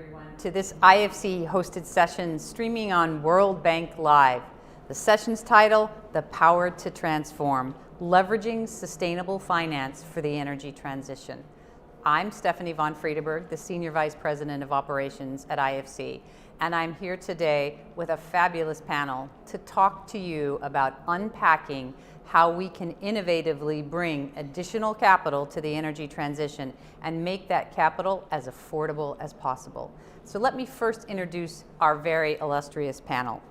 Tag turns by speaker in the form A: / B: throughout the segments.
A: everyone, to this IFC-hosted session streaming on World Bank Live. The session's title, The Power to Transform, Leveraging Sustainable Finance for the Energy Transition. I'm Stephanie von Friedeberg, the Senior Vice President of Operations at IFC, and I'm here today with a fabulous panel to talk to you about unpacking how we can innovatively bring additional capital to the energy transition and make that capital as affordable as possible. So let me first introduce our very illustrious panel.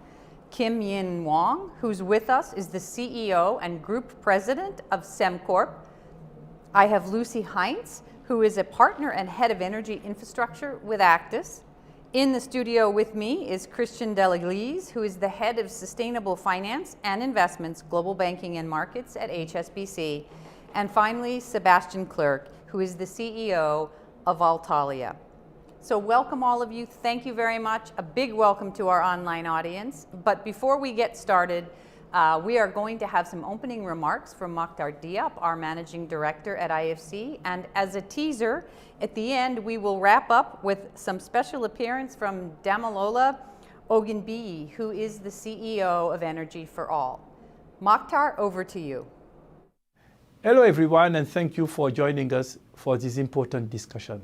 A: Kim Yin Wong, who's with us, is the CEO and Group President of SemCorp. I have Lucy Heinz, who is a partner and head of energy infrastructure with Actis. In the studio with me is Christian Deleglise, who is the head of sustainable finance and investments, global banking and markets at HSBC. And finally, Sebastian Clerc, who is the CEO of Altalia. So welcome all of you. Thank you very much. A big welcome to our online audience. But before we get started, we are going to have some opening remarks from Mokhtar Diop, our Managing Director at IFC. And as a teaser, at the end, we will wrap up with some special appearance from Damilola Ogunbiyi, who is the CEO of Energy for All. Mokhtar, over to you.
B: Hello, everyone, and thank you for joining us for this important discussion.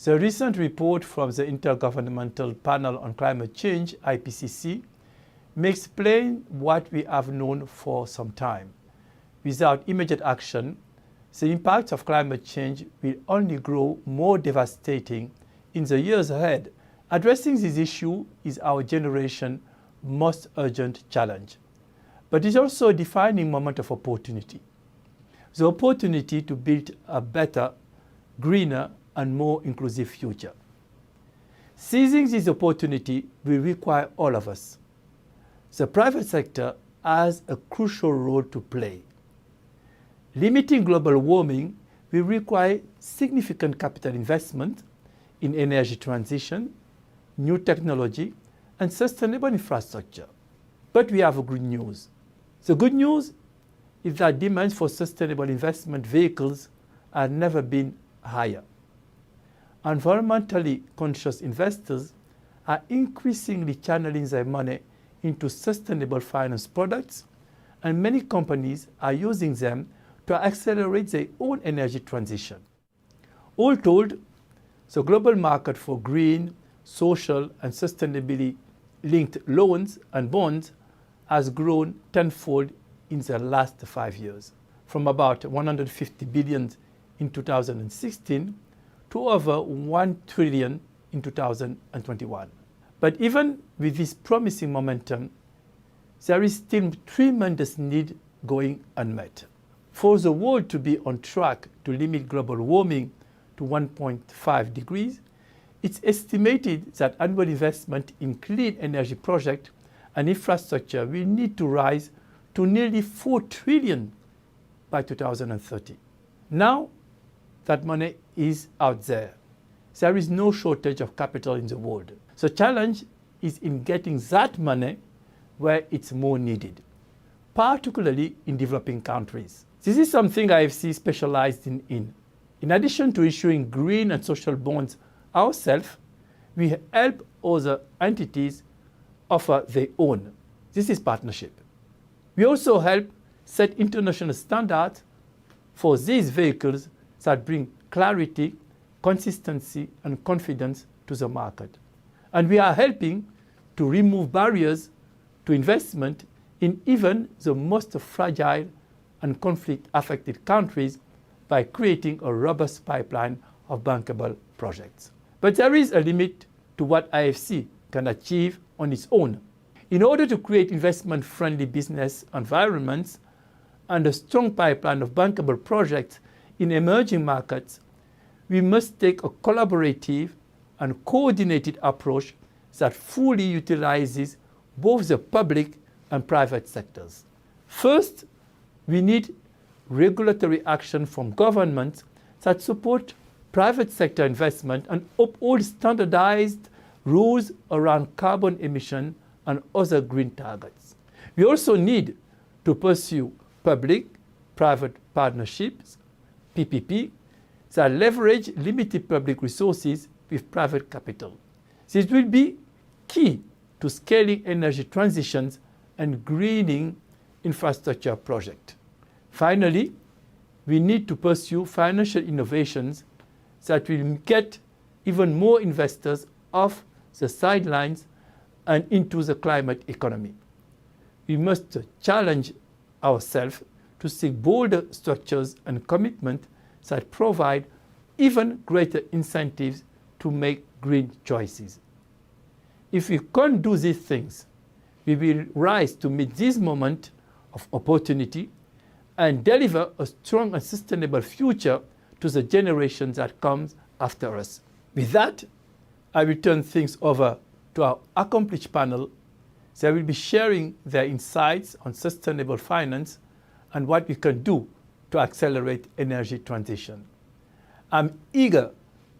B: The recent report from the Intergovernmental Panel on Climate Change, IPCC, makes plain what we have known for some time. Without immediate action, the impact of climate change will only grow more devastating in the years ahead. Addressing this issue is our generation's most urgent challenge. But it's also a defining moment of opportunity. The opportunity to build a better, greener, and more inclusive future. Seizing this opportunity will require all of us. The private sector has a crucial role to play. Limiting global warming will require significant capital investment in energy transition, new technology, and sustainable infrastructure. But we have good news. The good news is that demand for sustainable investment vehicles have never been higher. Environmentally conscious investors are increasingly channeling their money into sustainable finance products, and many companies are using them to accelerate their own energy transition. All told, the global market for green, social, and sustainability-linked loans and bonds has grown tenfold in the last 5 years, from about 150 billion in 2016 to over 1 trillion in 2021. But even with this promising momentum, there is still tremendous need going unmet. For the world to be on track to limit global warming to 1.5 degrees, it's estimated that annual investment in clean energy projects and infrastructure will need to rise to nearly 4 trillion by 2030. Now that money is out there, there is no shortage of capital in the world. The challenge is in getting that money where it's more needed, particularly in developing countries. This is something IFC specialized in. In addition to issuing green and social bonds ourselves, we help other entities offer their own. This is partnership. We also help set international standards for these vehicles that bring clarity, consistency, and confidence to the market. And we are helping to remove barriers to investment in even the most fragile and conflict-affected countries by creating a robust pipeline of bankable projects. But there is a limit to what IFC can achieve on its own. In order to create investment-friendly business environments and a strong pipeline of bankable projects in emerging markets, we must take a collaborative and coordinated approach that fully utilizes both the public and private sectors. First, we need regulatory action from governments that support private sector investment and uphold standardized rules around carbon emission and other green targets. We also need to pursue public-private partnerships, PPP, that leverage limited public resources with private capital. This will be key to scaling energy transitions and greening infrastructure projects. Finally, we need to pursue financial innovations that will get even more investors off the sidelines and into the climate economy. We must challenge ourselves to seek bolder structures and commitments that provide even greater incentives to make green choices. If we can't do these things, we will rise to meet this moment of opportunity and deliver a strong and sustainable future to the generation that comes after us. With that, I will turn things over to our accomplished panel. They will be sharing their insights on sustainable finance and what we can do to accelerate energy transition. I'm eager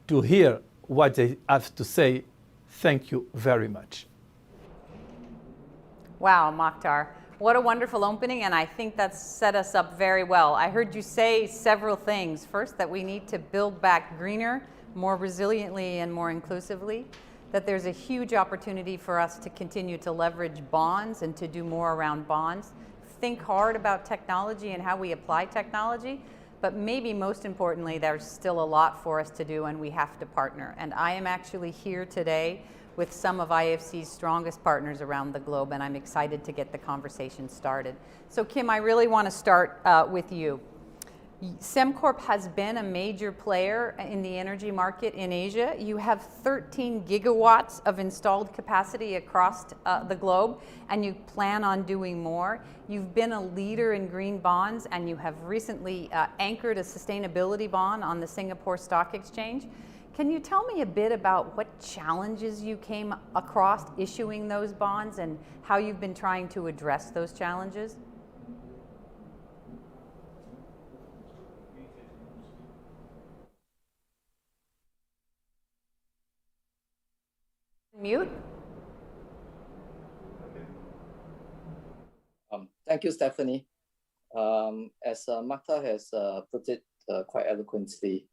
B: to hear what they have to say. Thank you very much.
A: Wow, Mokhtar, what a wonderful opening, and I think that's set us up very well. I heard you say several things. First, that we need to build back greener, more resiliently, and more inclusively, that there's a huge opportunity for us to continue to leverage bonds and to do more around bonds. Think hard about technology and how we apply technology, but maybe most importantly, there's still a lot for us to do and we have to partner. And I am actually here today with some of IFC's strongest partners around the globe, and I'm excited to get the conversation started. So Kim, I really want to start with you. Sembcorp has been a major player in the energy market in Asia. You have 13 gigawatts of installed capacity across the globe, and you plan on doing more. You've been a leader in green bonds, and you have recently anchored a sustainability bond on the Singapore Stock Exchange. Can you tell me a bit about what challenges you came across issuing those bonds and how you've been trying to address those challenges? Mute.
C: Thank you, Stephanie. As Mokhtar has put it quite eloquently,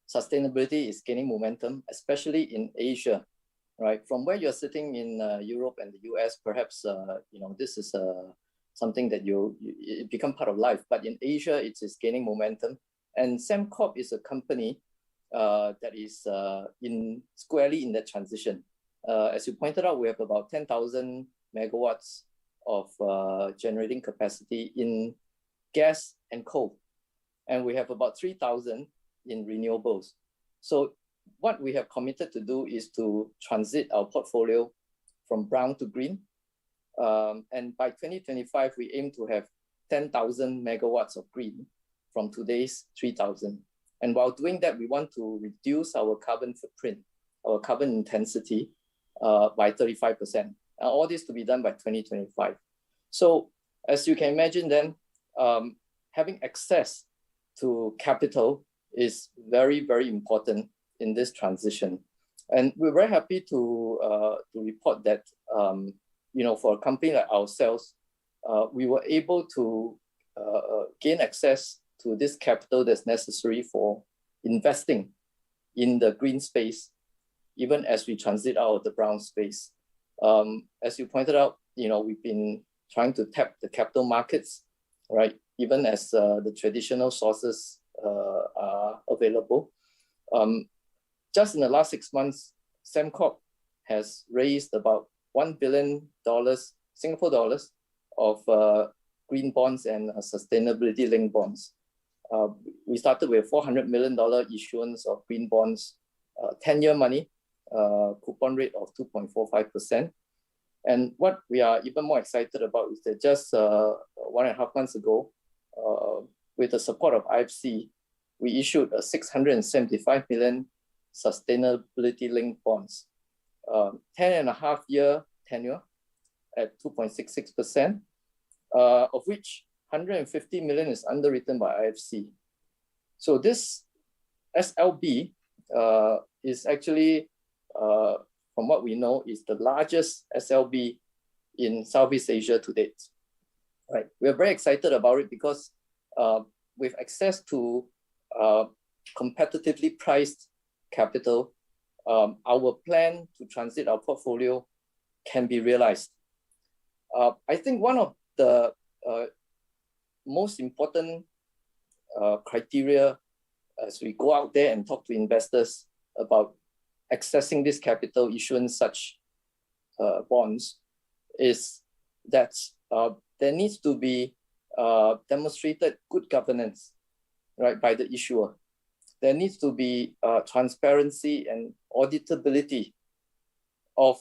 C: sustainability is gaining momentum, especially in Asia, right? From where you're sitting in Europe and the US, perhaps this is something that it become part of life. But in Asia, it is gaining momentum, and Sembcorp is a company that is squarely in that transition. As you pointed out, we have about 10,000 megawatts of generating capacity in gas and coal, and we have about 3,000 in renewables. So what we have committed to do is to transit our portfolio from brown to green. And by 2025, we aim to have 10,000 megawatts of green from today's 3,000. And while doing that, we want to reduce our carbon footprint, our carbon intensity by 35%. And all this to be done by 2025. So as you can imagine then, having access to capital is very, very important in this transition. And we're very happy to report that, for a company like ourselves, we were able to gain access to this capital that's necessary for investing in the green space, even as we transit out of the brown space. As you pointed out, we've been trying to tap the capital markets, right? Even as the traditional sources are available. Just in the last 6 months, Sembcorp has raised about $1 billion Singapore dollars of green bonds and sustainability-linked bonds. We started with $400 million issuance of green bonds, 10-year money, coupon rate of 2.45%. And what we are even more excited about is that just 1.5 months ago, with the support of IFC, we issued a $675 million sustainability-linked bonds, 10.5-year tenure at 2.66%, of which $150 million is underwritten by IFC. So this SLB is actually, from what we know, is the largest SLB in Southeast Asia to date. Right, we're very excited about it because with access to competitively priced capital, our plan to transit our portfolio can be realized. I think one of the most important criteria as we go out there and talk to investors about accessing this capital, issuing such bonds, is that there needs to be demonstrated good governance, right, by the issuer. There needs to be transparency and auditability of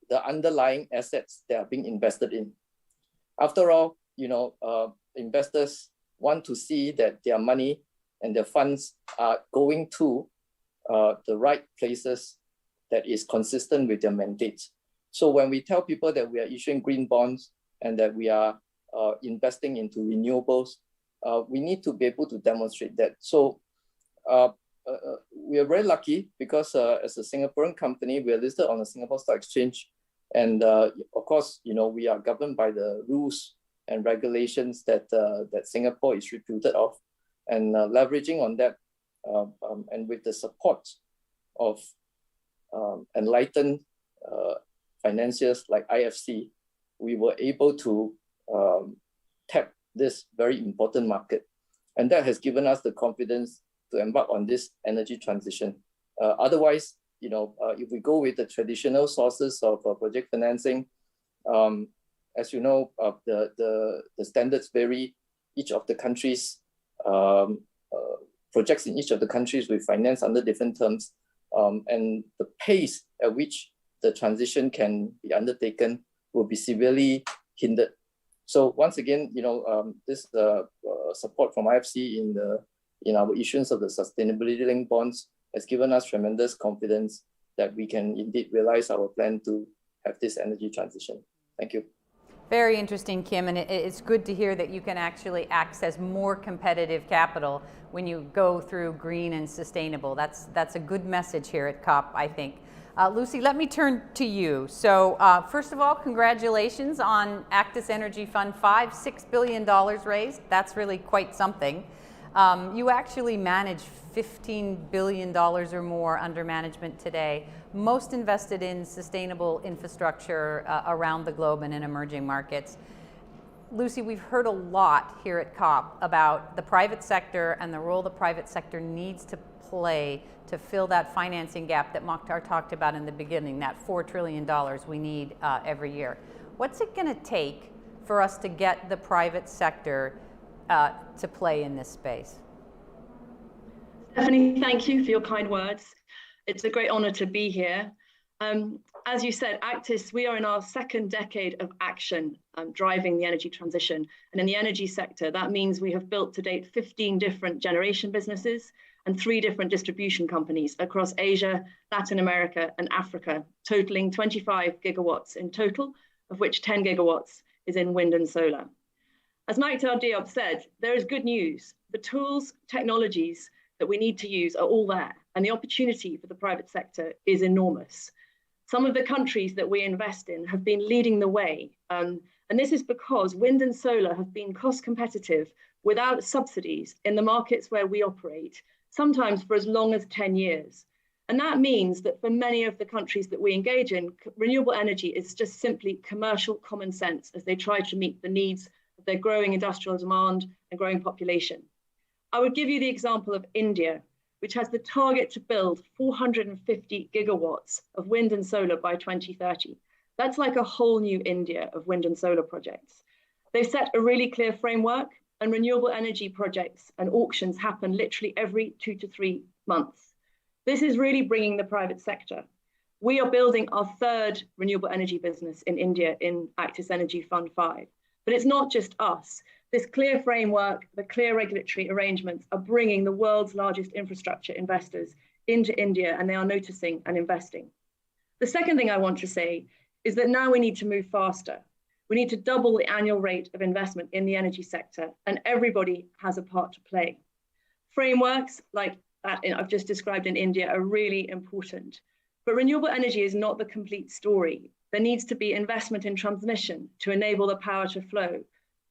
C: the underlying assets that are being invested in. After all, investors want to see that their money and their funds are going to the right places that is consistent with their mandates. So when we tell people that we are issuing green bonds and that we are investing into renewables, we need to be able to demonstrate that. So we are very lucky because as a Singaporean company, we are listed on the Singapore Stock Exchange. And of course, we are governed by the rules and regulations that Singapore is reputed of. And leveraging on that, and with the support of enlightened financiers like IFC, we were able to tap this very important market. And that has given us the confidence to embark on this energy transition. Otherwise, if we go with the traditional sources of project financing, as you know, the standards vary. Each of the countries, projects in each of the countries we finance under different terms, and the pace at which the transition can be undertaken will be severely hindered. So once again, this support from IFC in our issuance of the sustainability-linked bonds has given us tremendous confidence that we can indeed realize our plan to have this energy transition. Thank you.
A: Very interesting, Kim, and it's good to hear that you can actually access more competitive capital when you go through green and sustainable. That's a good message here at COP, I think. Lucy, let me turn to you. So first of all, congratulations on Actis Energy Fund 5, $6 billion raised. That's really quite something. You actually manage $15 billion or more under management today, most invested in sustainable infrastructure around the globe and in emerging markets. Lucy, we've heard a lot here at COP about the private sector and the role the private sector needs to play to fill that financing gap that Mokhtar talked about in the beginning, that $4 trillion we need every year. What's it going to take for us to get the private sector to play in this space?
D: Stephanie, thank you for your kind words. It's a great honor to be here. As you said, Actis, we are in our second decade of action driving the energy transition. And in the energy sector, that means we have built to date 15 different generation businesses and 3 different distribution companies across Asia, Latin America, and Africa, totaling 25 gigawatts in total, of which 10 gigawatts is in wind and solar. As Mokhtar Diop said, there is good news. The tools, technologies that we need to use are all there, and the opportunity for the private sector is enormous. Some of the countries that we invest in have been leading the way, and this is because wind and solar have been cost competitive without subsidies in the markets where we operate, sometimes for as long as 10 years. And that means that for many of the countries that we engage in, renewable energy is just simply commercial common sense as they try to meet the needs of their growing industrial demand and growing population. I would give you the example of India, which has the target to build 450 gigawatts of wind and solar by 2030. That's like a whole new India of wind and solar projects. They've set a really clear framework, and renewable energy projects and auctions happen literally every 2 to 3 months. This is really bringing the private sector. We are building our 3rd renewable energy business in India in Actis Energy Fund 5. But it's not just us. This clear framework, the clear regulatory arrangements are bringing the world's largest infrastructure investors into India, and they are noticing and investing. The second thing I want to say is that now we need to move faster. We need to double the annual rate of investment in the energy sector, and everybody has a part to play. Frameworks like that I've just described in India are really important. But renewable energy is not the complete story. There needs to be investment in transmission to enable the power to flow,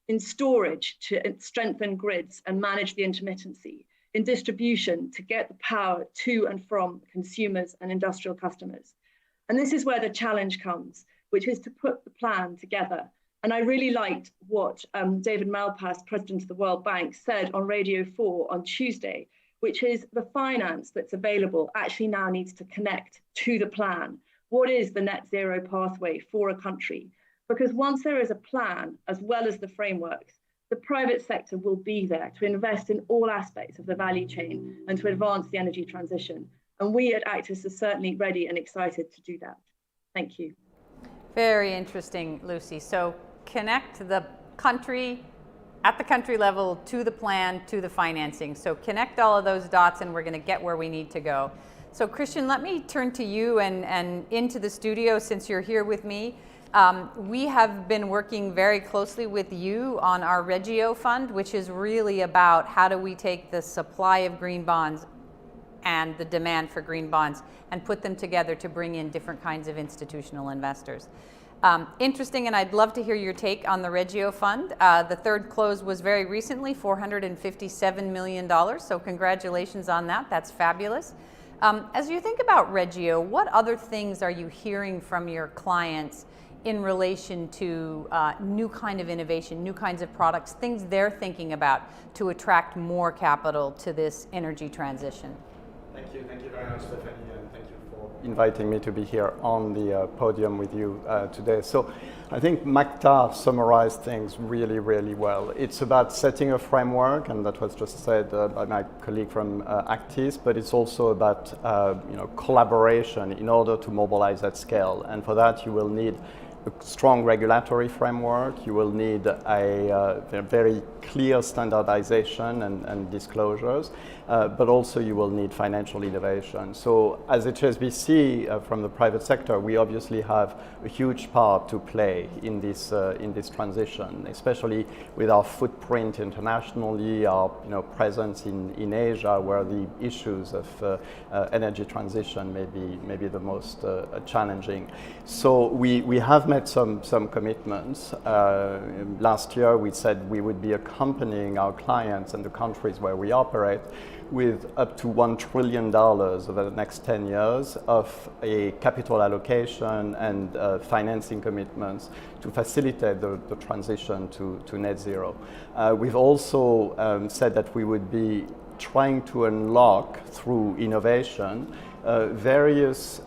D: in storage to strengthen grids and manage the intermittency, in distribution to get the power to and from consumers and industrial customers. And this is where the challenge comes, which is to put the plan together. And I really liked what David Malpass, president of the World Bank, said on Radio 4 on Tuesday, which is the finance that's available actually now needs to connect to the plan. What is the net zero pathway for a country? Because once there is a plan, as well as the frameworks, the private sector will be there to invest in all aspects of the value chain and to advance the energy transition. And we at Actis are certainly ready and excited to do that. Thank you.
A: Very interesting, Lucy. So connect the country at the country level to the plan, to the financing. So connect all of those dots and we're going to get where we need to go. So Christian, let me turn to you and into the studio since you're here with me. We have been working very closely with you on our Regio Fund, which is really about how do we take the supply of green bonds and the demand for green bonds and put them together to bring in different kinds of institutional investors. Interesting, and I'd love to hear your take on the Regio Fund. The third close was very recently, $457 million, so congratulations on that. That's fabulous. As you think about Regio, what other things are you hearing from your clients in relation to new kind of innovation, new kinds of products, things they're thinking about to attract more capital to this energy transition?
E: Thank you very much, Stephanie, and thank you for inviting me to be here on the podium with you today. So I think Maktar summarized things really, really well. It's about setting a framework, and that was just said by my colleague from Actis, but it's also about collaboration in order to mobilize at scale. And for that, you will need a strong regulatory framework, you will need a very clear standardization and disclosures, but also you will need financial innovation. So as HSBC from the private sector, we obviously have a huge part to play in this transition, especially with our footprint internationally, our presence in Asia, where the issues of energy transition may be the most challenging. So we have made some commitments. Last year we said we would be accompanying our clients and the countries where we operate with up to $1 trillion over the next 10 years of a capital allocation and financing commitments to facilitate the transition to net zero. We've also said that we would be trying to unlock through innovation various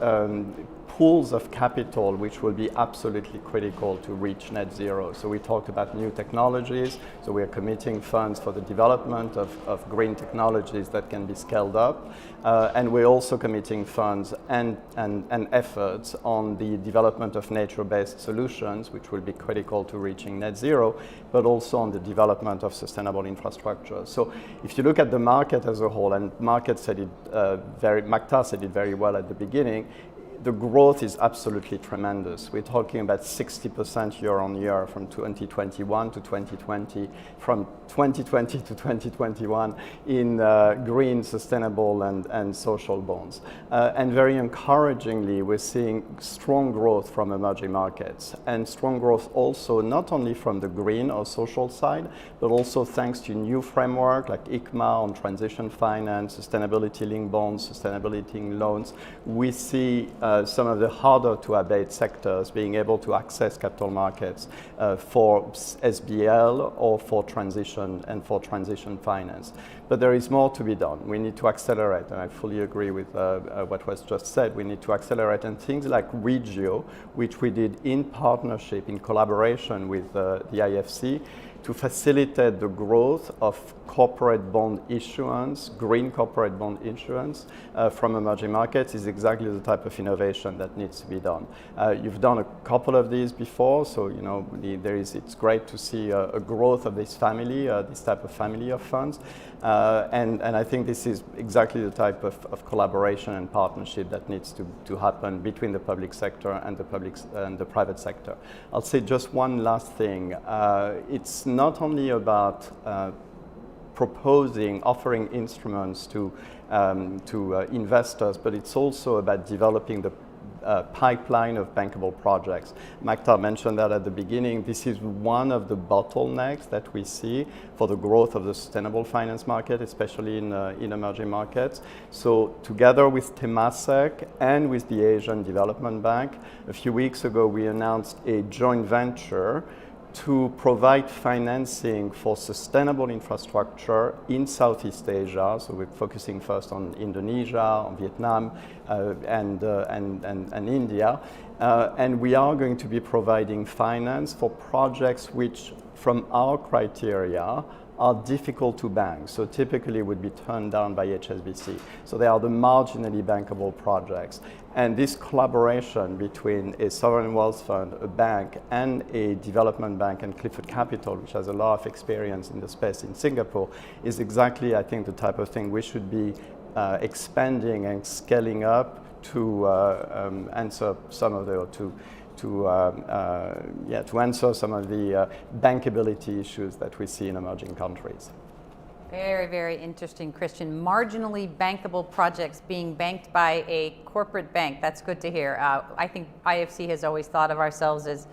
E: pools of capital which will be absolutely critical to reach net zero. So we talked about new technologies, so we are committing funds for the development of green technologies that can be scaled up, and we're also committing funds and efforts on the development of nature-based solutions, which will be critical to reaching net zero, but also on the development of sustainable infrastructure. So if you look at the market as a whole, and Maktar said it very well at the beginning, the growth is absolutely tremendous. We're talking about 60% year on year from 2021 to 2020, from 2020 to 2021 in green, sustainable and social bonds. And very encouragingly, we're seeing strong growth from emerging markets, and strong growth also not only from the green or social side, but also thanks to new framework like ICMA on transition finance, sustainability-linked bonds, sustainability-linked loans. We see some of the harder to abate sectors being able to access capital markets for SBL or for transition and for transition finance. But there is more to be done. We need to accelerate, and I fully agree with what was just said. We need to accelerate, and things like Regio, which we did in partnership, in collaboration with the IFC, to facilitate the growth of corporate bond issuance, green corporate bond issuance from emerging markets is exactly the type of innovation that needs to be done. You've done a couple of these before, so it's great to see a growth of this family, this type of family of funds, and I think this is exactly the type of collaboration and partnership that needs to happen between the public sector and the private sector. I'll say just one last thing. It's not only about offering instruments to investors, but it's also about developing pipeline of bankable projects. Maktar mentioned that at the beginning. This is one of the bottlenecks that we see for the growth of the sustainable finance market, especially in emerging markets. So together with Temasek and with the Asian Development Bank, a few weeks ago we announced a joint venture to provide financing for sustainable infrastructure in Southeast Asia. So we're focusing first on Indonesia, on Vietnam, and India. And we are going to be providing finance for projects which, from our criteria, are difficult to bank, so typically would be turned down by HSBC. So they are the marginally bankable projects. And this collaboration between a sovereign wealth fund, a bank, and a development bank, and Clifford Capital, which has a lot of experience in the space in Singapore, is exactly, I think, the type of thing we should be expanding and scaling up to answer some of the, to answer some of the bankability issues that we see in emerging countries.
A: Very, very interesting, Christian. Marginally bankable projects being banked by a corporate bank. That's good to hear. I think IFC has always thought of ourselves as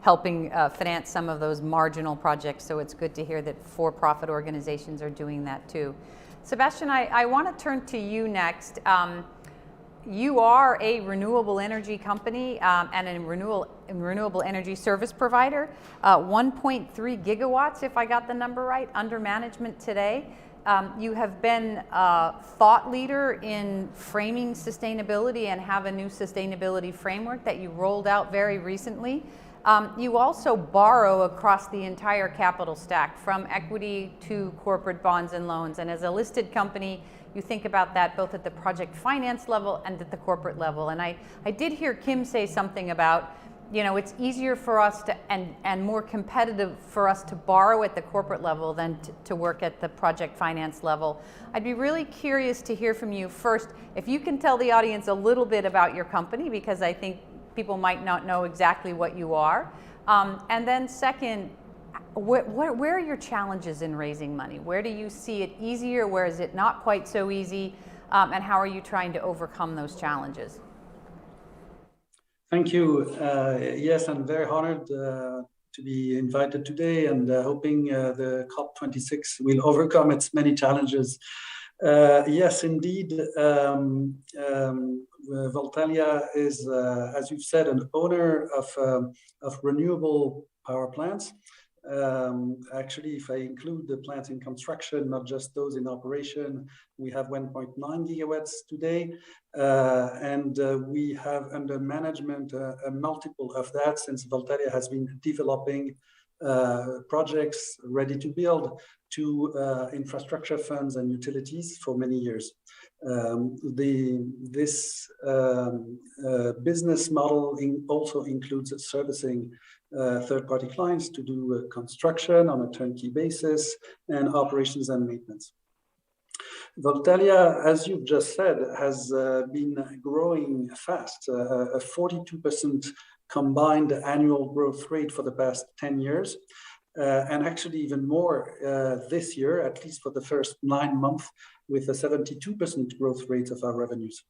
A: helping finance some of those marginal projects, so it's good to hear that for-profit organizations are doing that too. Sebastian, I want to turn to you next. You are a renewable energy company and a renewable energy service provider. 1.3 gigawatts, if I got the number right, under management today. You have been a thought leader in framing sustainability and have a new sustainability framework that you rolled out very recently. You also borrow across the entire capital stack, from equity to corporate bonds and loans. And as a listed company, you think about that both at the project finance level and at the corporate level. And I did hear Kim say something about, it's easier for us to, and more competitive for us to borrow at the corporate level than to work at the project finance level. I'd be really curious to hear from you first, if you can tell the audience a little bit about your company, because I think people might not know exactly what you are. And then second, where are your challenges in raising money? Where do you see it easier? Where is it not quite so easy? And how are you trying to overcome those challenges?
F: Thank you. Yes, I'm very honored to be invited today, and hoping the COP26 will overcome its many challenges. Yes, indeed. Voltalia is, as you've said, an owner of renewable power plants. Actually, if I include the plants in construction, not just those in operation, we have 1.9 gigawatts today, and we have under management a multiple of that, since Voltalia has been developing projects ready to build to infrastructure funds and utilities for many years. This business model also includes servicing third-party clients to do construction on a turnkey basis and operations and maintenance. Voltalia, as you've just said, has been growing fast, a 42% combined annual growth rate for the past 10 years. And actually even more this year, at least for the first 9 months, with a 72% growth rate of our revenues.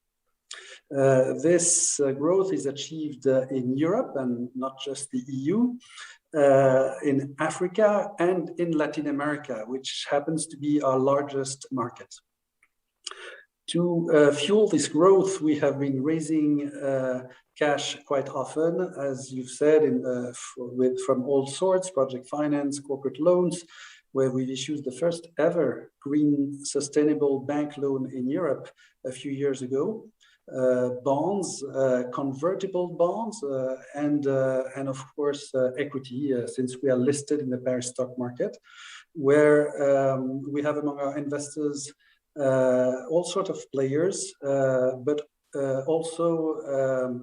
F: This growth is achieved in Europe and not just the EU, in Africa and in Latin America, which happens to be our largest market. To fuel this growth, we have been raising cash quite often, as you've said, from all sorts: project finance, corporate loans, where we've issued the first ever green sustainable bank loan in Europe a few years ago, bonds, convertible bonds, and of course equity, since we are listed in the Paris stock market, where we have among our investors all sorts of players, but also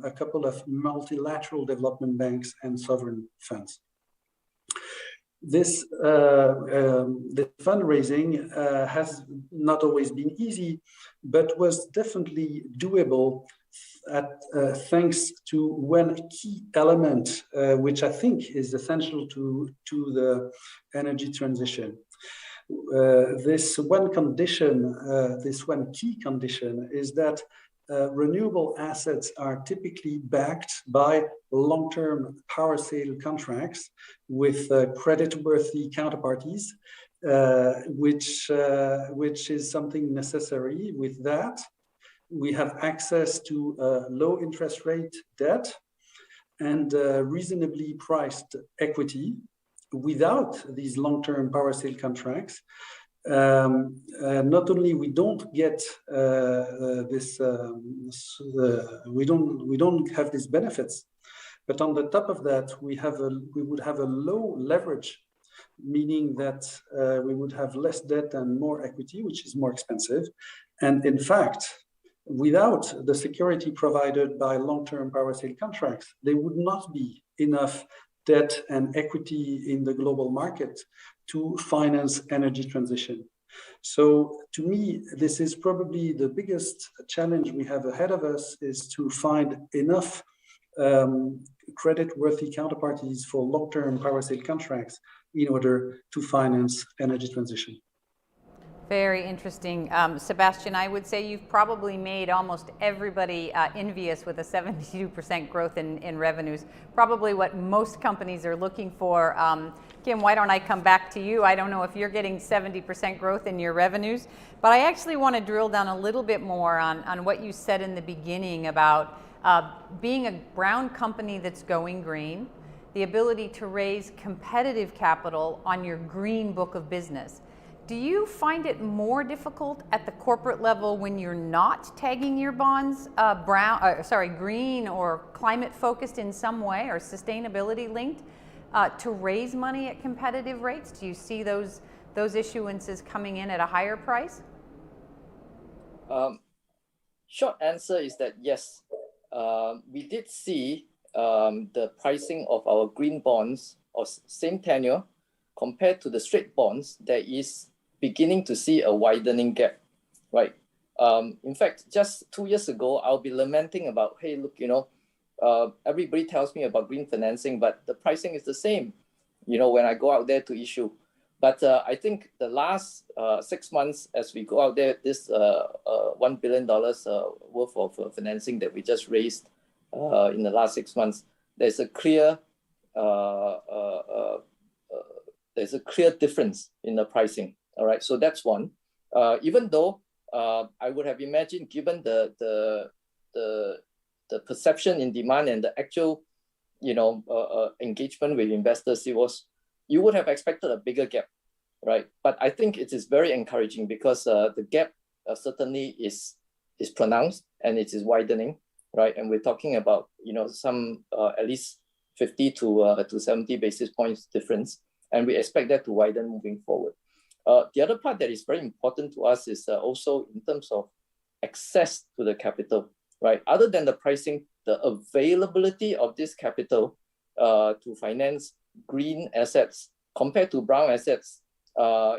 F: a couple of multilateral development banks and sovereign funds. This the fundraising has not always been easy, but was definitely doable thanks to one key element, which I think is essential to the energy transition. This one key condition is that renewable assets are typically backed by long-term power sale contracts with credit-worthy counterparties, which is something necessary. With that, we have access to low interest rate debt and reasonably priced equity. Without these long-term power sale contracts, not only we don't get we don't have these benefits, but on the top of that, we would have a low leverage, meaning that we would have less debt and more equity, which is more expensive. And in fact, without the security provided by long-term power sale contracts, there would not be enough debt and equity in the global market to finance energy transition. So to me, this is probably the biggest challenge we have ahead of us, is to find enough credit-worthy counterparties for long-term power sale contracts in order to finance energy transition.
A: Very interesting. Sebastian, I would say you've probably made almost everybody envious with a 72% growth in revenues, probably what most companies are looking for. Kim, why don't I come back to you? I don't know if you're getting 70% growth in your revenues, but I actually want to drill down a little bit more on what you said in the beginning about being a brown company that's going green, the ability to raise competitive capital on your green book of business. Do you find it more difficult at the corporate level when you're not tagging your bonds green or climate focused in some way or sustainability linked to raise money at competitive rates? Do you see those issuances coming in at a higher price?
C: Short answer is that yes, we did see the pricing of our green bonds of same tenure compared to the straight bonds. There is beginning to see a widening gap, right? In fact, just 2 years ago, I'll be lamenting about, hey, look, everybody tells me about green financing, but the pricing is the same, when I go out there to issue. But I think the last 6 months, as we go out there, this $1 billion worth of financing that we just raised in the last 6 months, there's a clear difference in the pricing. All right, so that's one. Even though I would have imagined, given the perception in demand and the actual, engagement with investors, you would have expected a bigger gap, right? But I think it is very encouraging because the gap certainly is pronounced and it is widening, right? And we're talking about some at least 50 to 70 basis points difference, and we expect that to widen moving forward. The other part that is very important to us is also in terms of access to the capital, right? Other than the pricing, the availability of this capital to finance green assets compared to brown assets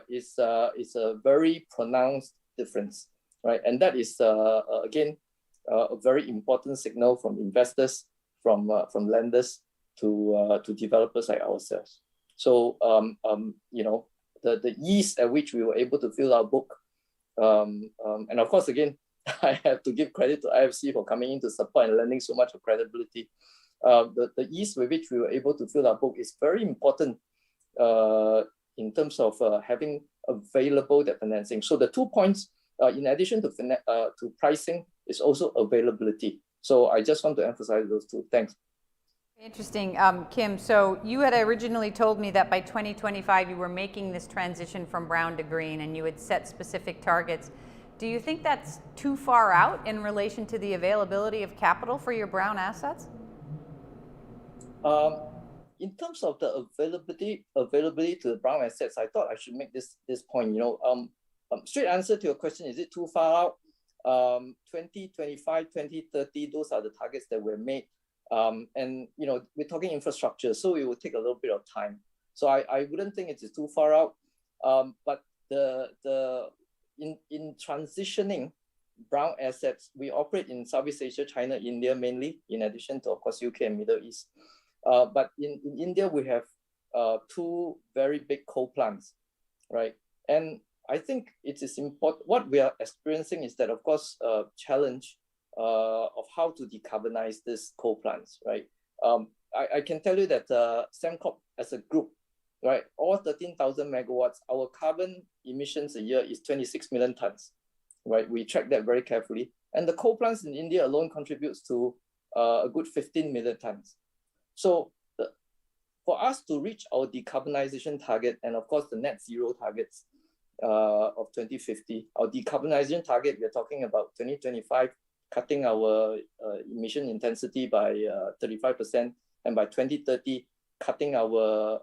C: is a very pronounced difference, right? And that is again a very important signal from investors, from lenders to developers like ourselves. So the ease at which we were able to fill our book, and of course, again, I have to give credit to IFC for coming in to support and lending so much of credibility. The ease with which we were able to fill our book is very important in terms of having available that financing. So the 2 points, in addition to pricing, is also availability. So I just want to emphasize those two. Thanks.
A: Interesting, Kim. So you had originally told me that by 2025 you were making this transition from brown to green, and you had set specific targets. Do you think that's too far out in relation to the availability of capital for your brown assets?
C: In terms of the availability to the brown assets, I thought I should make this point. Straight answer to your question: is it too far out? 2025, 2030, those are the targets that were made. And we're talking infrastructure, so it will take a little bit of time. So I wouldn't think it is too far out. But in transitioning brown assets, we operate in Southeast Asia, China, India mainly, in addition to, of course, UK and Middle East. But in India, we have 2 very big coal plants, right? And I think it is important. What we are experiencing is that, of course, challenge of how to decarbonize these coal plants, right? I can tell you that Sembcorp as a group, right, all 13,000 megawatts, our carbon emissions a year is 26 million tons, right? We track that very carefully. And the coal plants in India alone contributes to a good 15 million tons. So for us to reach our decarbonization target, and of course the net zero targets of 2050, our decarbonization target, we're talking about 2025, cutting our emission intensity by 35%, and by 2030, cutting our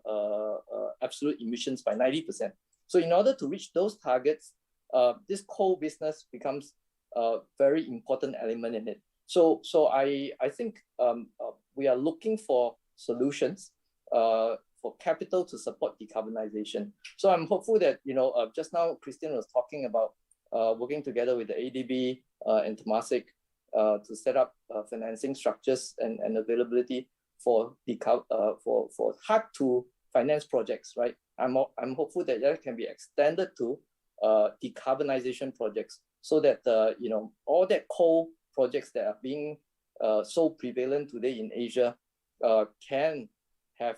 C: absolute emissions by 90%. So in order to reach those targets, this coal business becomes a very important element in it. So I think we are looking for solutions for capital to support decarbonization. So I'm hopeful that, just now Christian was talking about working together with the ADB and Temasek to set up financing structures and availability for hard to finance projects, right? I'm hopeful that that can be extended to decarbonization projects, so that all that coal projects that are being so prevalent today in Asia can have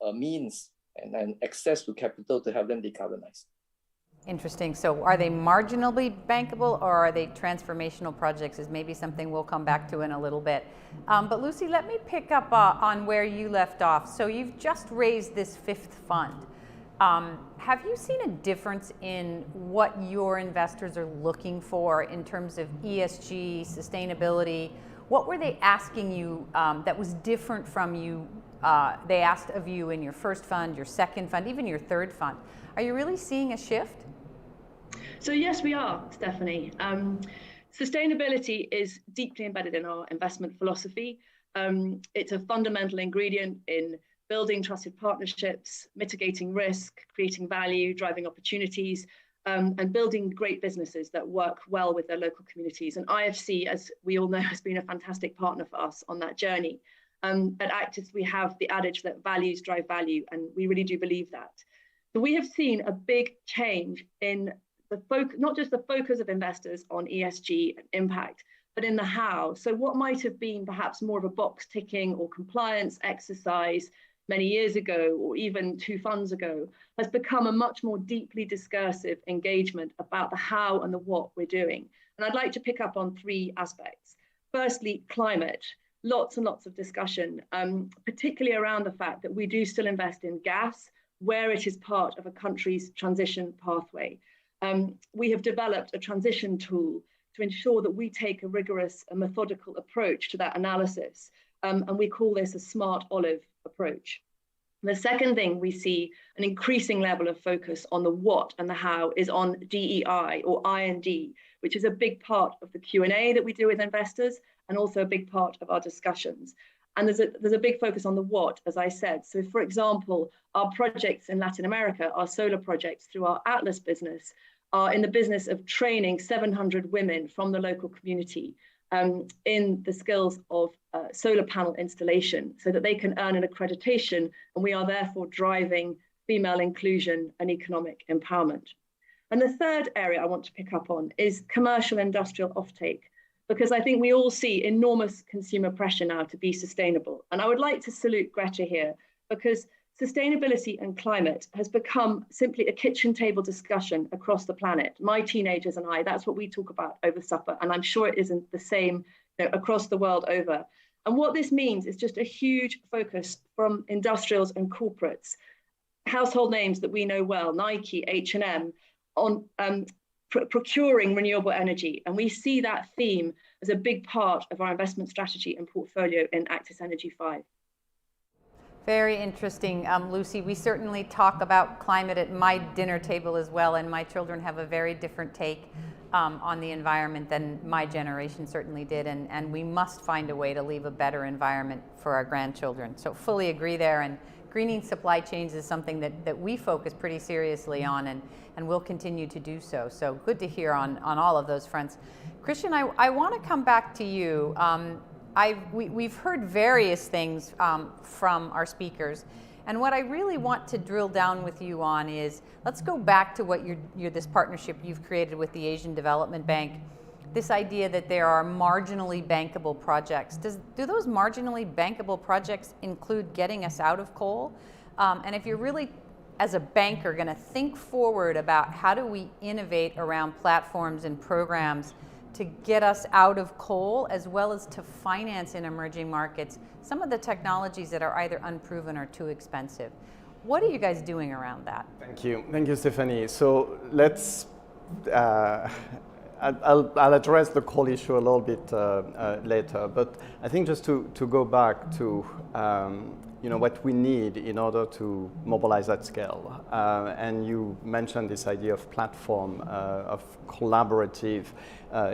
C: a means and access to capital to help them decarbonize.
A: Interesting. So are they marginally bankable, or are they transformational projects, is maybe something we'll come back to in a little bit. But Lucy, let me pick up on where you left off. So you've just raised this fifth fund. Have you seen a difference in what your investors are looking for in terms of ESG, sustainability? What were they asking you that was different from you, they asked of you in your first fund, your second fund, even your third fund? Are you really seeing a shift?
D: So yes, we are, Stephanie. Sustainability is deeply embedded in our investment philosophy. It's a fundamental ingredient in building trusted partnerships, mitigating risk, creating value, driving opportunities, and building great businesses that work well with their local communities. And IFC, as we all know, has been a fantastic partner for us on that journey. At Actis, we have the adage that values drive value, and we really do believe that. So we have seen a big change in not just the focus of investors on ESG and impact, but in the how. So what might have been perhaps more of a box ticking or compliance exercise many years ago, or even 2 funds ago, has become a much more deeply discursive engagement about the how and the what we're doing. And I'd like to pick up on 3 aspects. Firstly, climate. Lots and lots of discussion, particularly around the fact that we do still invest in gas where it is part of a country's transition pathway. We have developed a transition tool to ensure that we take a rigorous and methodical approach to that analysis. And we call this a smart olive approach. The second thing we see an increasing level of focus on the what and the how is on DEI or I&D, which is a big part of the Q&A that we do with investors and also a big part of our discussions. And there's a big focus on the what, as I said. So for example, our projects in Latin America, our solar projects through our Atlas business, are in the business of training 700 women from the local community in the skills of solar panel installation so that they can earn an accreditation, and we are therefore driving female inclusion and economic empowerment. And the third area I want to pick up on is commercial industrial offtake, because I think we all see enormous consumer pressure now to be sustainable. And I would like to salute Greta here, because sustainability and climate has become simply a kitchen table discussion across the planet. My teenagers and I, that's what we talk about over supper, and I'm sure it isn't the same across the world over. And what this means is just a huge focus from industrials and corporates, household names that we know well, Nike, H&M, on procuring renewable energy. And we see that theme as a big part of our investment strategy and portfolio in Actis Energy 5.
A: Very interesting, Lucy. We certainly talk about climate at my dinner table as well, and my children have a very different take on the environment than my generation certainly did, and we must find a way to leave a better environment for our grandchildren. So fully agree there, and greening supply chains is something that we focus pretty seriously on, and we'll continue to do so. So good to hear on all of those fronts. Christian, I want to come back to you. We've heard various things from our speakers, and what I really want to drill down with you on is, let's go back to what this partnership you've created with the Asian Development Bank. this idea that there are marginally bankable projects. Do those marginally bankable projects include getting us out of coal? And if you're really, as a banker, going to think forward about how do we innovate around platforms and programs to get us out of coal, as well as to finance in emerging markets some of the technologies that are either unproven or too expensive. What are you guys doing around that?
E: Thank you, Stephanie. So let's, I'll address the coal issue a little bit later, but I think just to go back to what we need in order to mobilize at scale. And you mentioned this idea of platform, of collaborative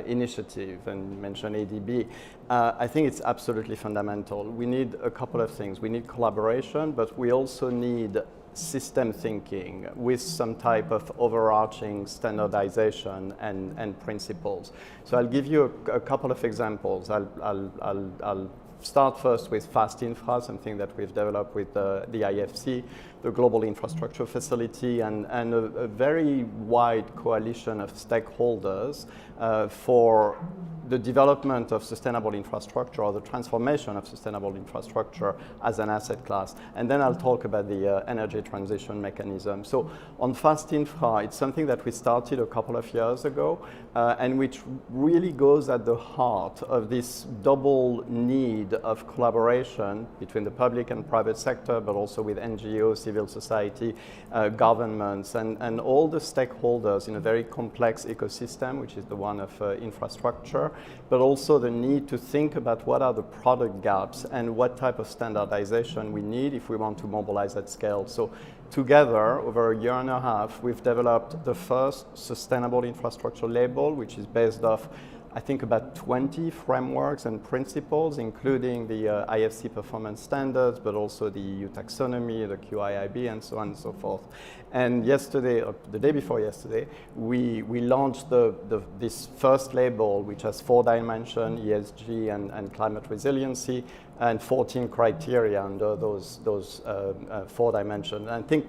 E: initiative, and mentioned ADB. I think it's absolutely fundamental. We need a couple of things. We need collaboration, but we also need system thinking with some type of overarching standardization and principles. So I'll give you a couple of examples. I'll start first with Fast Infra, something that we've developed with the IFC, the Global Infrastructure Facility, and a very wide coalition of stakeholders for the development of sustainable infrastructure, or the transformation of sustainable infrastructure as an asset class. And then I'll talk about the energy transition mechanism. So on Fast Infra, it's something that we started a couple of years ago, and which really goes at the heart of this double need of collaboration between the public and private sector, but also with NGOs, civil society, governments, and all the stakeholders in a very complex ecosystem, which is the one of infrastructure, but also the need to think about what are the product gaps and what type of standardization we need if we want to mobilize at scale. So together, over a year and a half, we've developed the first sustainable infrastructure label, which is based off, I think, about 20 frameworks and principles, including the IFC performance standards, but also the EU taxonomy, the QIIB, and so on and so forth. And yesterday, or the day before yesterday, we launched this first label, which has 4 dimensions, ESG and climate resiliency, and 14 criteria under those 4 dimensions. And I think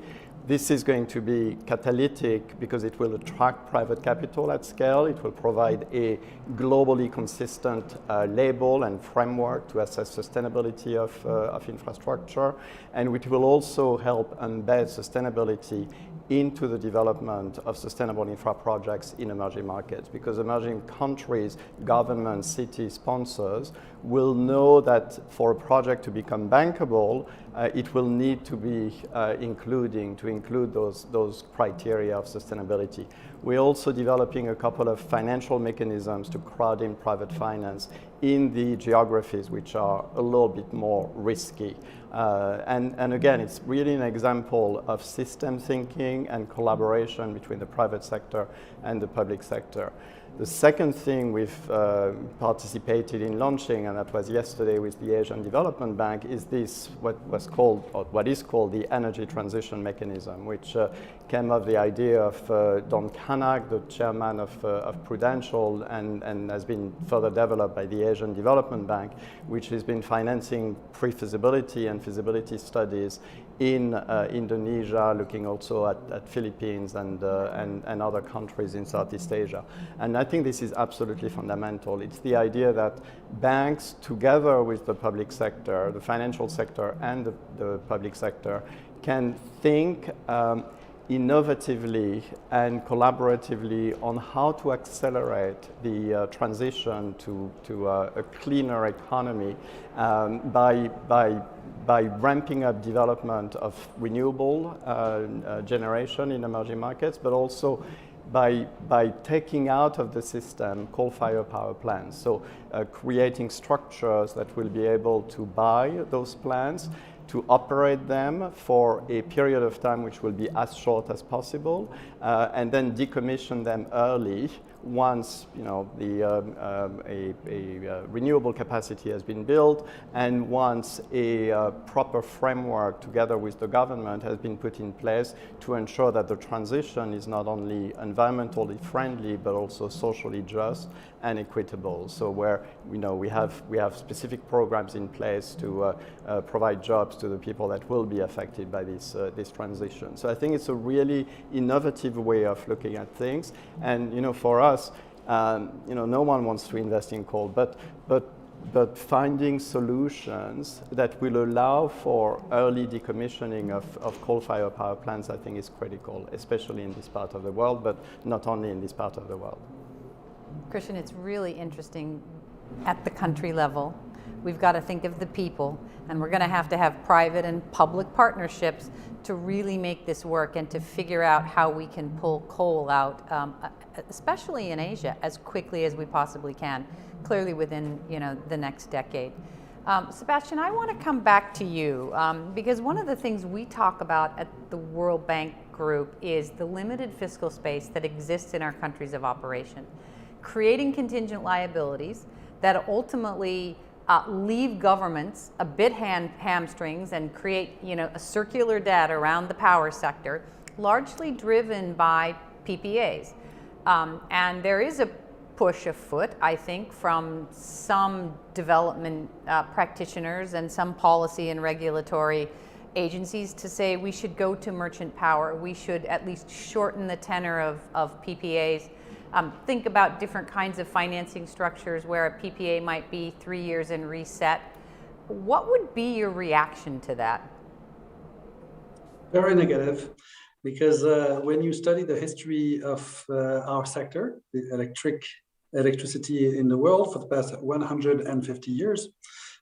E: this is going to be catalytic because it will attract private capital at scale. It will provide a globally consistent label and framework to assess sustainability of infrastructure. And it will also help embed sustainability into the development of sustainable infra projects in emerging markets, because emerging countries, governments, cities, sponsors will know that for a project to become bankable, it will need to be include those criteria of sustainability. We're also developing a couple of financial mechanisms to crowd in private finance in the geographies which are a little bit more risky. And again, it's really an example of system thinking and collaboration between the private sector and the public sector. The second thing we've participated in launching, and that was yesterday with the Asian Development Bank, is this what is called the energy transition mechanism, which came of the idea of Don Kanak, the chairman of Prudential, and has been further developed by the Asian Development Bank, which has been financing pre-feasibility and feasibility studies in Indonesia, looking also at Philippines and other countries in Southeast Asia. And I think this is absolutely fundamental. It's the idea that banks, together with the public sector, the financial sector and the public sector, can think innovatively and collaboratively on how to accelerate the transition to a cleaner economy by ramping up development of renewable generation in emerging markets, but also by taking out of the system coal-fired power plants. So creating structures that will be able to buy those plants, to operate them for a period of time which will be as short as possible, and then decommission them early once a renewable capacity has been built, and once a proper framework together with the government has been put in place to ensure that the transition is not only environmentally friendly but also socially just and equitable. So where we have specific programs in place to provide jobs to the people that will be affected by this transition. So I think it's a really innovative way of looking at things, and for us, No one wants to invest in coal, but finding solutions that will allow for early decommissioning of coal-fired power plants, I think, is critical, especially in this part of the world, but not only in this part of the world.
A: Christian, it's really interesting at the country level. We've got to think of the people, and we're going to have private and public partnerships to really make this work and to figure out how we can pull coal out, especially in Asia, as quickly as we possibly can, clearly within the next decade. Sebastian, I want to come back to you because one of the things we talk about at the World Bank Group is the limited fiscal space that exists in our countries of operation, creating contingent liabilities that ultimately leave governments a bit hamstrings and create a circular debt around the power sector, largely driven by PPAs. And there is a push afoot, I think, from some development practitioners and some policy and regulatory agencies to say we should go to merchant power. We should at least shorten the tenor of PPAs. Think about different kinds of financing structures where a PPA might be 3 years and reset. What would be your reaction to that?
F: Very negative, because when you study the history of our sector, the electricity in the world for the past 150 years,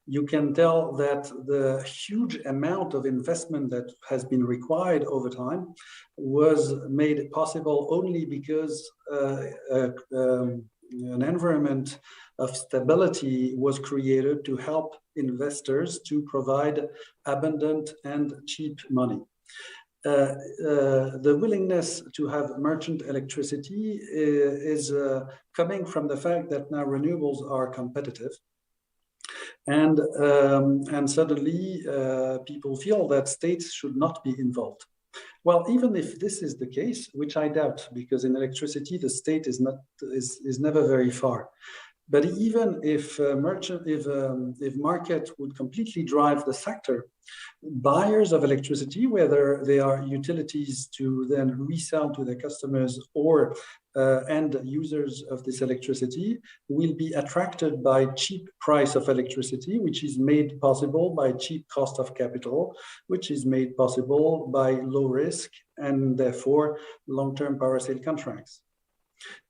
F: you can tell that the huge amount of investment that has been required over time was made possible only because an environment of stability was created to help investors to provide abundant and cheap money. The willingness to have merchant electricity is coming from the fact that now renewables are competitive. And suddenly people feel that states should not be involved. Well, even if this is the case, which I doubt, because in electricity the state is never very far. But even if market would completely drive the sector, buyers of electricity, whether they are utilities to then resell to their customers or end users of this electricity, will be attracted by cheap price of electricity, which is made possible by cheap cost of capital, which is made possible by low risk and therefore long-term power sale contracts.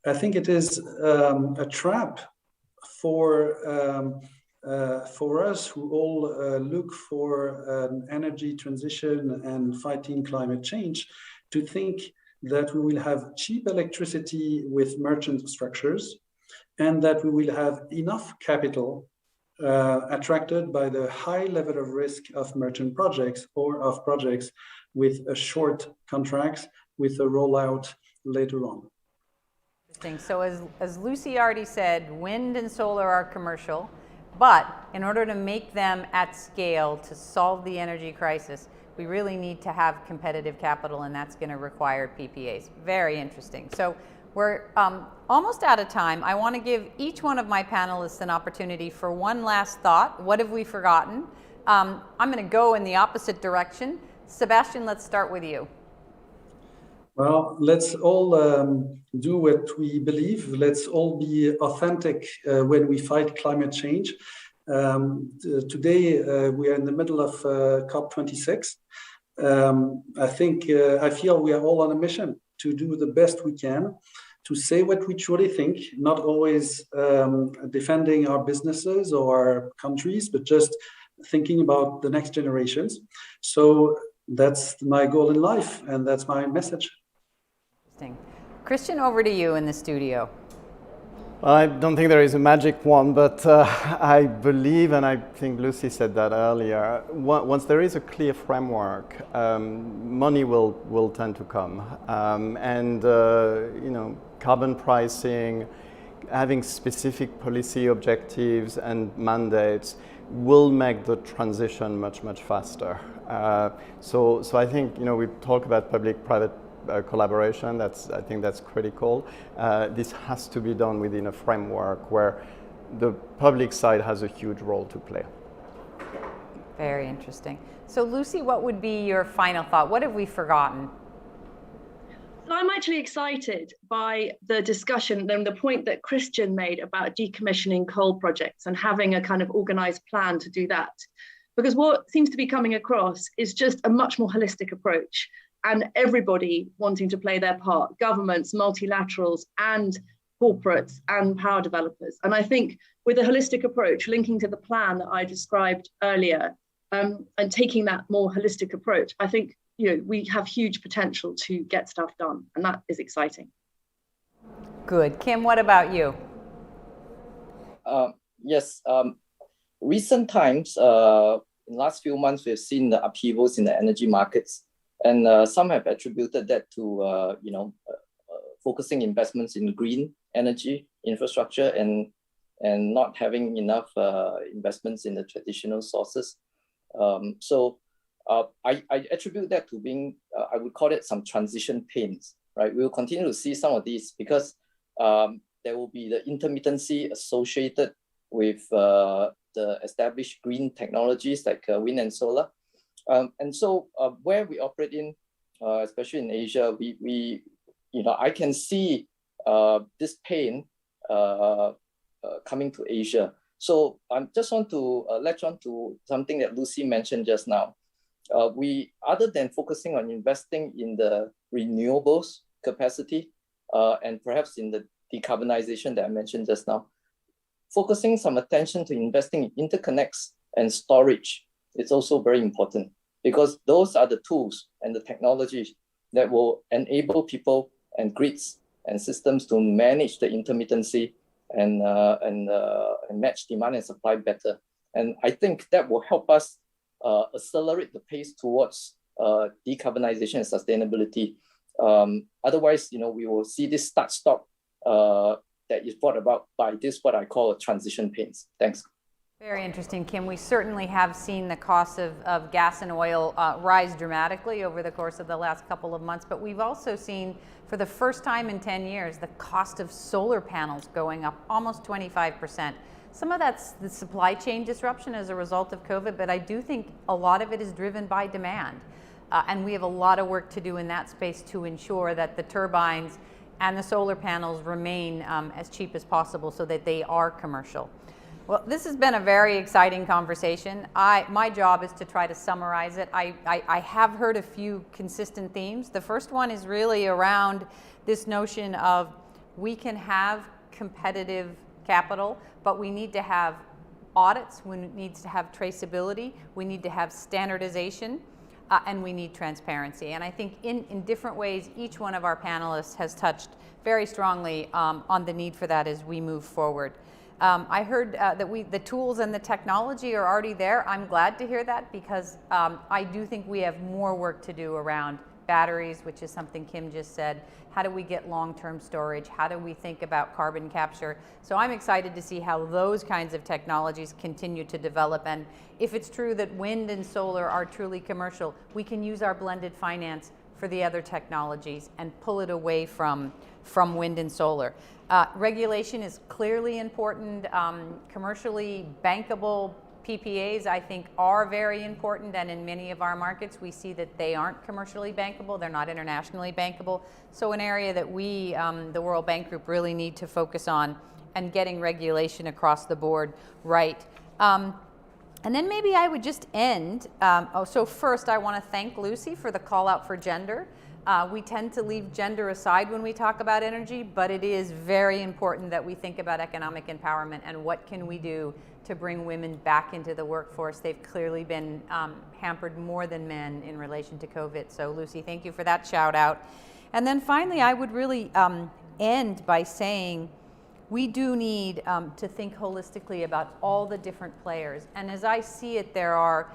F: I think it is a trap for us who all look for an energy transition and fighting climate change to think that we will have cheap electricity with merchant structures and that we will have enough capital attracted by the high level of risk of merchant projects or of projects with a short contracts with a rollout later on.
A: So as Lucy already said, wind and solar are commercial, but in order to make them at scale to solve the energy crisis, we really need to have competitive capital, and that's going to require PPAs. Very interesting. So we're almost out of time. I want to give each one of my panelists an opportunity for one last thought. What have we forgotten? I'm going to go in the opposite direction. Sebastian, let's start with you.
F: Well, let's all do what we believe. Let's all be authentic when we fight climate change. Today, we are in the middle of COP26. I feel we are all on a mission to do the best we can, to say what we truly think, not always defending our businesses or our countries, but just thinking about the next generations. So that's my goal in life, and that's my message.
A: Christian, over to you in the studio.
E: I don't think there is a magic one, but I believe, and I think Lucy said that earlier, once there is a clear framework, money will tend to come. Carbon pricing, having specific policy objectives and mandates will make the transition much, much faster. So I think, we talk about public-private collaboration. I think that's critical. This has to be done within a framework where the public side has a huge role to play.
A: Very interesting. So Lucy, what would be your final thought? What have we forgotten?
D: I'm actually excited by the discussion and the point that Christian made about decommissioning coal projects and having a kind of organized plan to do that. Because what seems to be coming across is just a much more holistic approach, and everybody wanting to play their part, governments, multilaterals, and corporates and power developers. And I think with a holistic approach, linking to the plan that I described earlier, and taking that more holistic approach, I think we have huge potential to get stuff done, and that is exciting.
A: Good. Kim, what about you?
C: Yes. Recent times, in the last few months, we've seen the upheavals in the energy markets, and some have attributed that to focusing investments in green energy infrastructure and not having enough investments in the traditional sources. I attribute that to being, I would call it some transition pains, right? We'll continue to see some of these because there will be the intermittency associated with the established green technologies like wind and solar. Where we operate in, especially in Asia, I can see this pain coming to Asia. So I just want to latch on to something that Lucy mentioned just now. Other than focusing on investing in the renewables capacity and perhaps in the decarbonization that I mentioned just now, focusing some attention to investing in interconnects and storage is also very important, because those are the tools and the technologies that will enable people and grids and systems to manage the intermittency and match demand and supply better. And I think that will help us accelerate the pace towards decarbonization and sustainability. Otherwise, we will see this start-stop that is brought about by this, what I call transition pains. Thanks.
A: Very interesting, Kim. We certainly have seen the cost of gas and oil rise dramatically over the course of the last couple of months, but we've also seen, for the first time in 10 years, the cost of solar panels going up almost 25%. Some of that's the supply chain disruption as a result of COVID, but I do think a lot of it is driven by demand. And we have a lot of work to do in that space to ensure that the turbines and the solar panels remain as cheap as possible so that they are commercial. Well, this has been a very exciting conversation. My job is to try to summarize it. I have heard a few consistent themes. The first one is really around this notion of we can have competitive capital, but we need to have audits, we need to have traceability, we need to have standardization, and we need transparency. And I think in different ways, each one of our panelists has touched very strongly on the need for that as we move forward. I heard that the tools and the technology are already there. I'm glad to hear that, because I do think we have more work to do around batteries, which is something Kim just said. How do we get long-term storage? How do we think about carbon capture? So I'm excited to see how those kinds of technologies continue to develop. And if it's true that wind and solar are truly commercial, we can use our blended finance for the other technologies and pull it away from wind and solar. Regulation is clearly important. Commercially bankable PPAs, I think, are very important, and in many of our markets we see that they aren't commercially bankable, they're not internationally bankable. So an area that we, the World Bank Group, really need to focus on, and getting regulation across the board right. And then maybe I would just end. So first I want to thank Lucy for the call out for gender. We tend to leave gender aside when we talk about energy, but it is very important that we think about economic empowerment and what can we do to bring women back into the workforce. They've clearly been hampered more than men in relation to COVID. So Lucy, thank you for that shout out. And then finally, I would really end by saying we do need to think holistically about all the different players. And as I see it, there are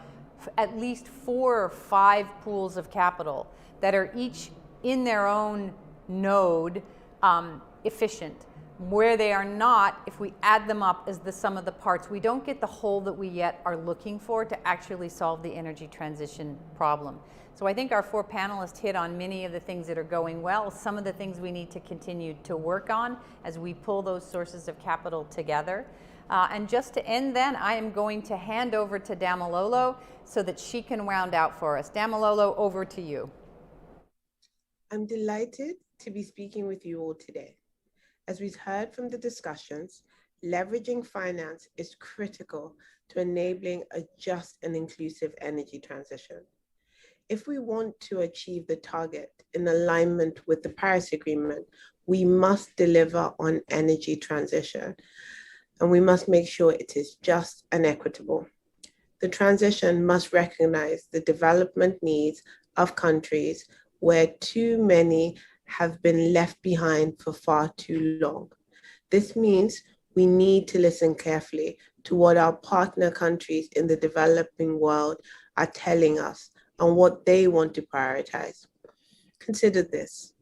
A: at least 4 or 5 pools of capital that are each in their own node efficient. Where they are not, if we add them up as the sum of the parts, we don't get the whole that we yet are looking for to actually solve the energy transition problem. So I think our 4 panelists hit on many of the things that are going well, some of the things we need to continue to work on as we pull those sources of capital together. And just to end then, I am going to hand over to Damilolo so that she can round out for us. Damilolo, over to you.
G: I'm delighted to be speaking with you all today. As we've heard from the discussions, leveraging finance is critical to enabling a just and inclusive energy transition. If we want to achieve the target in alignment with the Paris Agreement, we must deliver on energy transition, and we must make sure it is just and equitable. The transition must recognize the development needs of countries where too many have been left behind for far too long. This means we need to listen carefully to what our partner countries in the developing world are telling us and what they want to prioritize. Consider this.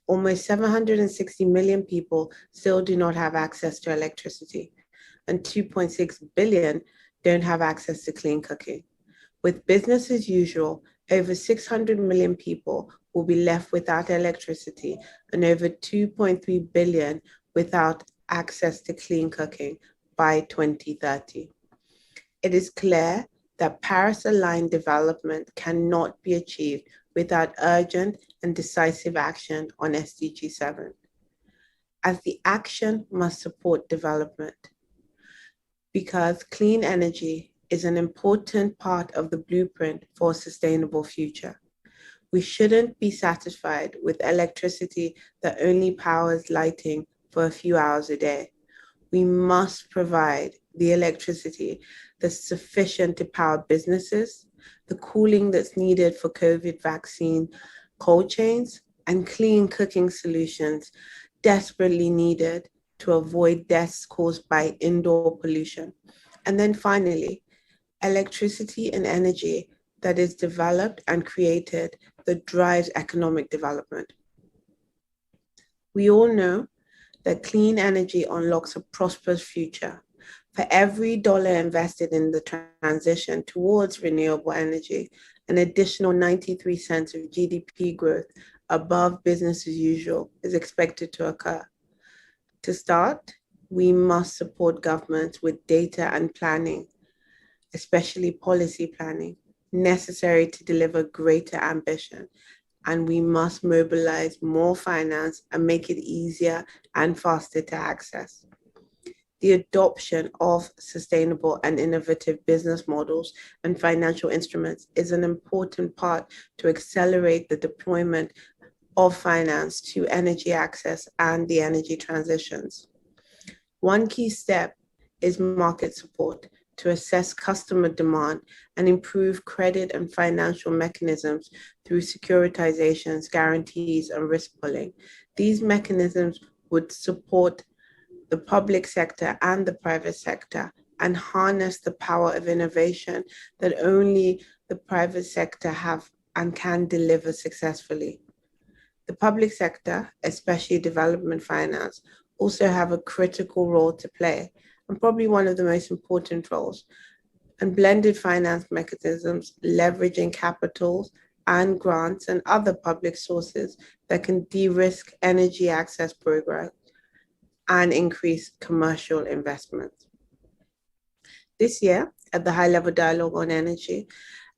G: Almost 760 million people still do not have access to electricity, and 2.6 billion don't have access to clean cooking. With business as usual, over 600 million people will be left without electricity and over 2.3 billion without access to clean cooking by 2030. It is clear that Paris-aligned development cannot be achieved without urgent and decisive action on SDG 7, as the action must support development, because clean energy is an important part of the blueprint for a sustainable future. We shouldn't be satisfied with electricity that only powers lighting for a few hours a day. We must provide the electricity that's sufficient to power businesses, the cooling that's needed for COVID vaccine cold chains, and clean cooking solutions desperately needed to avoid deaths caused by indoor pollution. And then finally, electricity and energy that is developed and created that drives economic development. We all know that clean energy unlocks a prosperous future. For every dollar invested in the transition towards renewable energy, an additional 93 cents of GDP growth above business as usual is expected to occur. To start, we must support governments with data and planning, especially policy planning, necessary to deliver greater ambition. And we must mobilize more finance and make it easier and faster to access. The adoption of sustainable and innovative business models and financial instruments is an important part to accelerate the deployment of finance to energy access and the energy transitions. One key step is market support to assess customer demand and improve credit and financial mechanisms through securitizations, guarantees, and risk pooling. These mechanisms would support the public sector and the private sector and harness the power of innovation that only the private sector have and can deliver successfully. The public sector, especially development finance, also have a critical role to play, and probably one of the most important roles. And blended finance mechanisms leveraging capitals and grants and other public sources that can de-risk energy access programs and increase commercial investments. This year, at the high-level dialogue on energy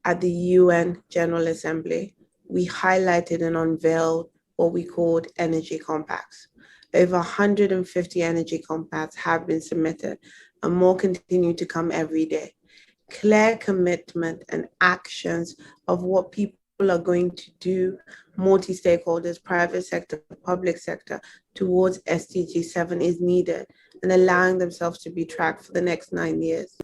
G: at the UN General Assembly, we highlighted and unveiled what we called energy compacts. Over 150 energy compacts have been submitted, and more continue to come every day. Clear commitment and actions of what people are going to do, multi-stakeholders, private sector, public sector, towards SDG 7 is needed, and allowing themselves to be tracked for the next 9 years.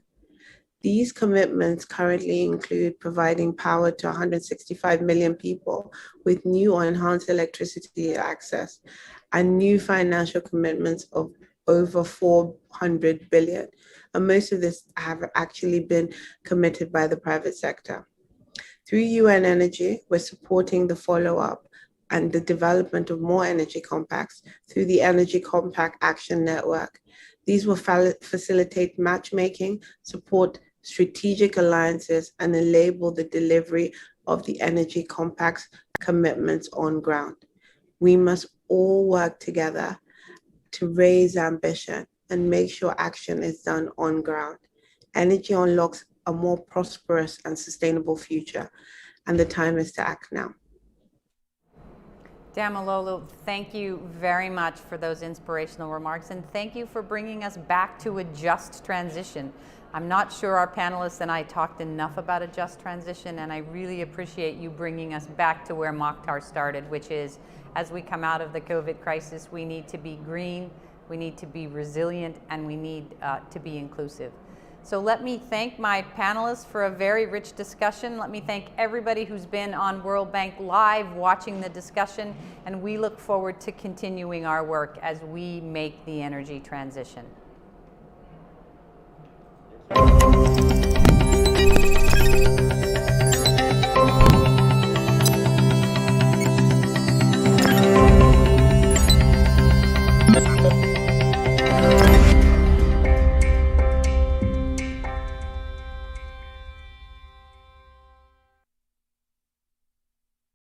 G: These commitments currently include providing power to 165 million people with new or enhanced electricity access, and new financial commitments of over 400 billion. And most of this have actually been committed by the private sector. Through UN Energy, we're supporting the follow-up and the development of more energy compacts through the Energy Compact Action Network. These will facilitate matchmaking, support strategic alliances, and enable the delivery of the Energy Compact's commitments on ground. We must all work together to raise ambition and make sure action is done on ground. Energy unlocks a more prosperous and sustainable future, and the time is to act now.
A: Damalolo, thank you very much for those inspirational remarks, and thank you for bringing us back to a just transition. I'm not sure our panelists and I talked enough about a just transition, and I really appreciate you bringing us back to where Mokhtar started, which is, as we come out of the COVID crisis, we need to be green, we need to be resilient, and we need to be inclusive. So let me thank my panelists for a very rich discussion. Let me thank everybody who's been on World Bank Live watching the discussion, and we look forward to continuing our work as we make the energy transition.